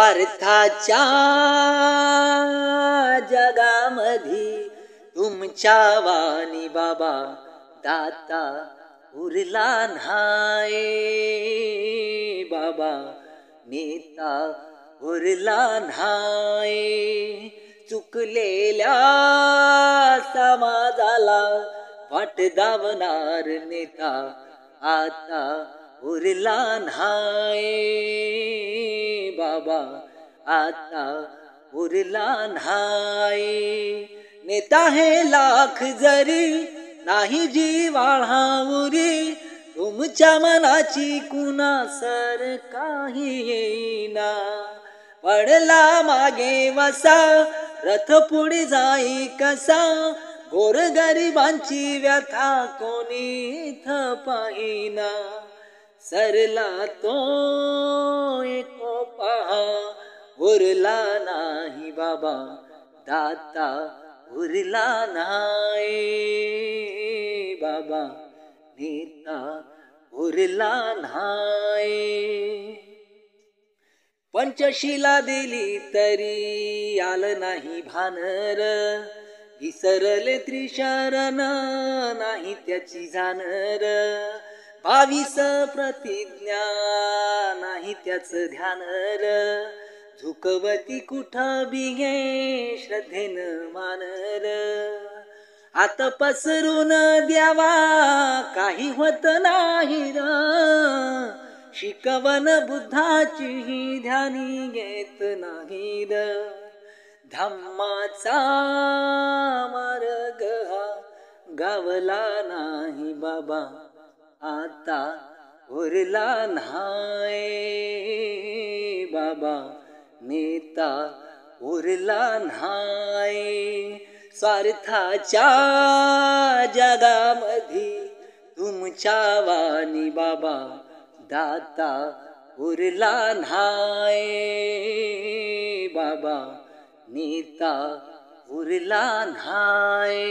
अर्थाच्या जगामधी तुमच्या वाणी बाबा दाता उरला न्हाय बाबा नेता उरला न्हाय चुकलेल्या समाजाला वाट दावणार नेता आता उरला न्हाय बाबा आता उरला न्हाय नेता हे लाख जरी नाही जिव्हाळा उरी तुमच्या मनाची कुणासर काही येईना पडला मागे वसा रथ पुढे जाई कसा गोरगरिबांची व्यथा कोणी इथं पाहिना सरला तो एको पहा उरला नाही बाबा दाता उरला नाही बाबा नेता उरला नाही पंचशिला दिली तरी आलं नाही भानर विसरले त्रिशरण नाही त्याची जाणर 22 प्रतिज्ञा नाही त्याच ध्यानर झुकवती कुठं बिगे श्रद्धेनं मानर आता पसरून द्यावा काही होत नाही र शिकवण बुद्धाची ध्यानी घेत नाही र धम्माचा मार्ग हा गावला नाही बाबा आता उरला नाही बाबा नेता उरला नाही स्वार्थाच्या जगामधी तुमच्या वाणी बाबा दाता उरला नाही बाबा नेता उरला नाही।